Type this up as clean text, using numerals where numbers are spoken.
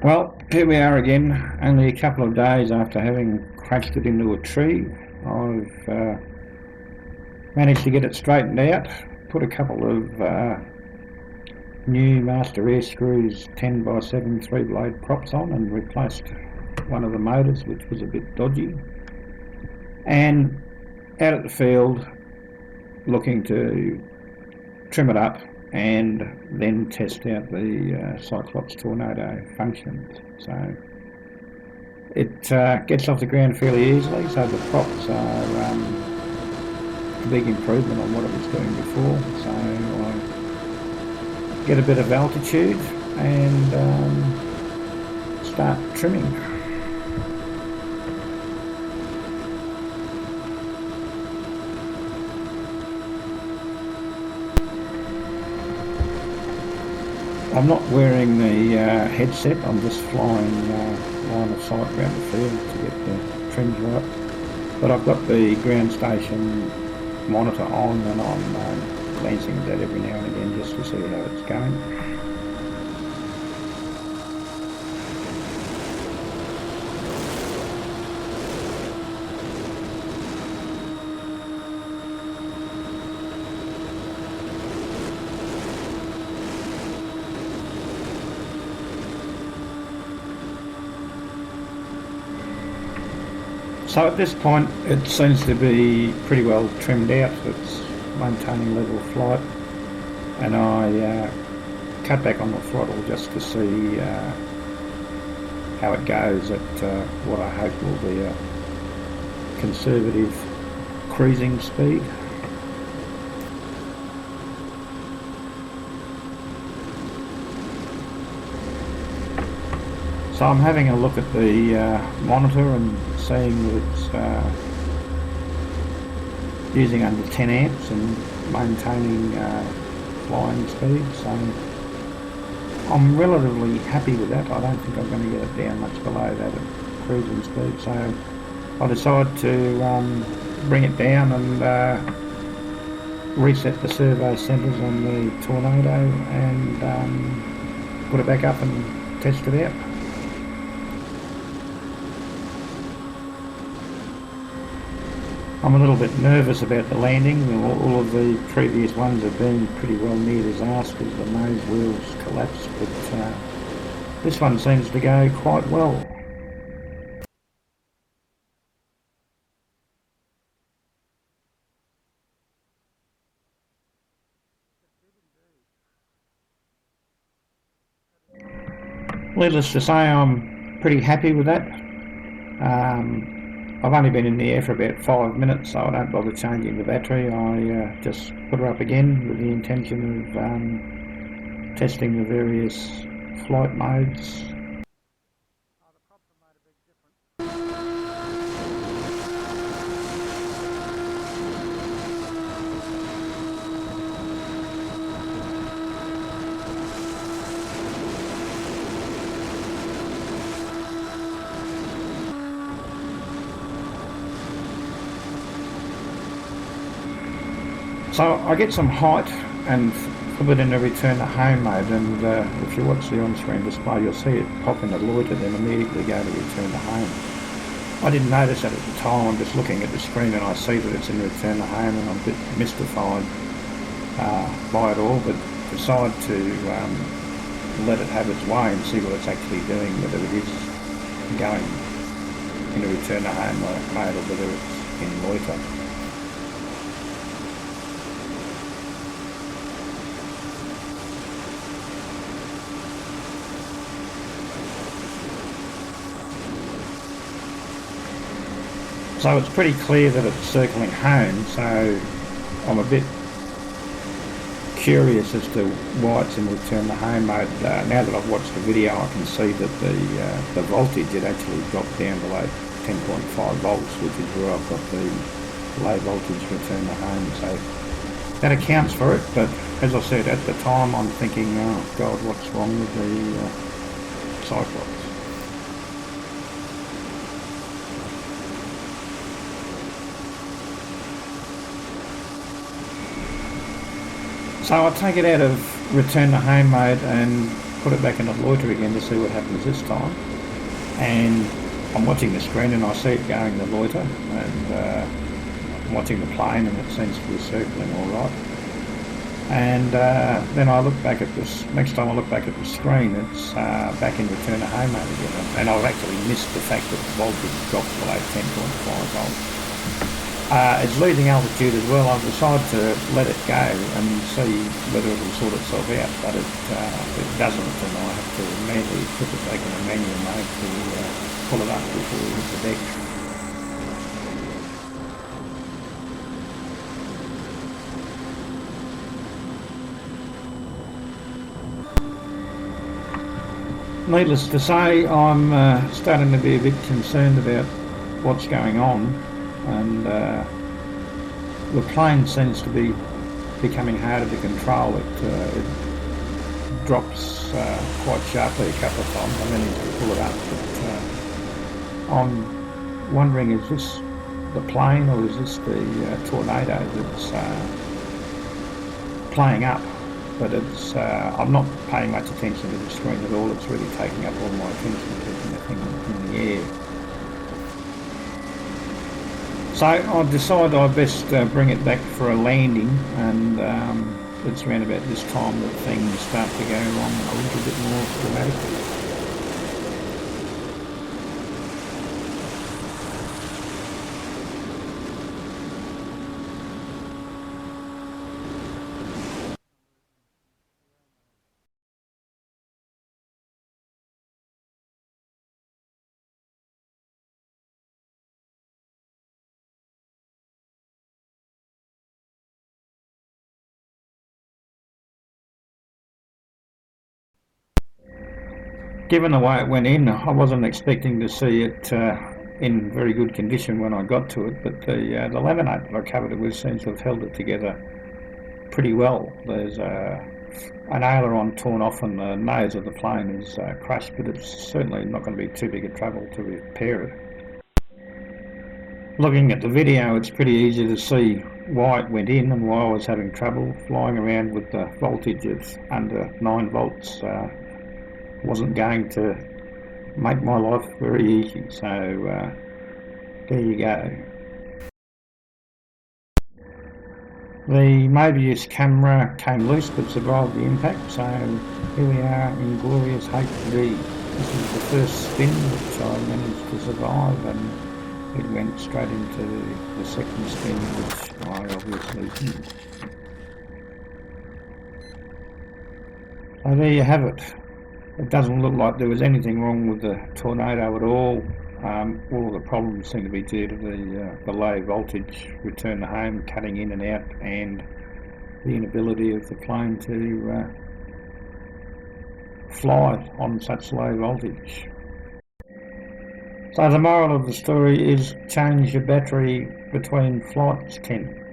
Well, here we are again, only a couple of days after having crashed it into a tree. I've managed to get it straightened out, put a couple of new master air screws 10x7 3-blade props on and replaced one of the motors, which was a bit dodgy. And out at the field, looking to trim it up and then test out the Cyclops Tornado functions. So it gets off the ground fairly easily, so the props are a big improvement on what it was doing before. So I get a bit of altitude and start trimming. I'm not wearing the headset, I'm just flying line of sight around the field to get the trims right. But I've got the ground station monitor on and I'm glancing at that every now and again just to see how it's going. So at this point it seems to be pretty well trimmed out. It's maintaining level flight, and I cut back on the throttle just to see how it goes at what I hope will be a conservative cruising speed. So I'm having a look at the monitor and seeing that it's using under 10 amps and maintaining flying speed. So I'm relatively happy with that. I don't think I'm going to get it down much below that at cruising speed. So I decided to bring it down and reset the servo centres on the Tornado and put it back up and test it out. I'm a little bit nervous about the landing. All of the previous ones have been pretty well near disasters. The nose wheels collapsed, but this one seems to go quite well. Needless to say, I'm pretty happy with that. I've only been in the air for about 5 minutes, so I don't bother changing the battery. I just put her up again with the intention of testing the various flight modes. So I get some height and flip it into return to home mode, and if you watch the on-screen display you'll see it pop into loiter then immediately go to return to home. I didn't notice that at the time. I'm just looking at the screen and I see that it's in return to home and I'm a bit mystified by it all, but decide to let it have its way and see what it's actually doing, whether it is going into return to home mode or whether it's in loiter. So it's pretty clear that it's circling home, so I'm a bit curious as to why it's in return to home mode. Now that I've watched the video I can see that the voltage had actually dropped down below 10.5 volts, which is where I've got the low voltage return to home. So that accounts for it, but as I said at the time I'm thinking, oh God, what's wrong with the Cyclops? So I take it out of return to home mode and put it back in the loiter again to see what happens this time. And I'm watching the screen and I see it going in the loiter, and I'm watching the plane and it seems to be circling all right. And then I look back at this. Next time I look back at the screen, it's back in return to home mode again, and I've actually missed the fact that the voltage dropped below 10.5 volts. It's losing altitude as well. I've decided to let it go and see whether it will sort itself out, but it doesn't, and I have to manually put it back in a manual mode to pull it up before we hit the deck. Needless to say, I'm starting to be a bit concerned about what's going on, and the plane seems to be becoming harder to control. It drops quite sharply a couple of times. I managed to pull it up, but I'm wondering, is this the plane or is this the tornado that's playing up? But it's I'm not paying much attention to the screen at all. It's really taking up all my attention, keeping the thing in the air. So I've decided I best bring it back for a landing, and it's around about this time that things start to go wrong a little bit more dramatically. Given the way it went in, I wasn't expecting to see it in very good condition when I got to it, but the laminate that I covered it with seems to have held it together pretty well. There's an aileron torn off and the nose of the plane is crushed, but it's certainly not going to be too big a trouble to repair it. Looking at the video, it's pretty easy to see why it went in and why I was having trouble. Flying around with the voltage of under 9 volts wasn't going to make my life very easy, so there you go. The Mobius camera came loose but survived the impact, so here we are in glorious HD. This is the first spin which I managed to survive, and it went straight into the second spin, which I obviously didn't. So there you have it. It doesn't look like there was anything wrong with the tornado at all. All of the problems seem to be due to the low voltage return to home, cutting in and out, and the inability of the plane to fly on such low voltage. So the moral of the story is change your battery between flights, Ken.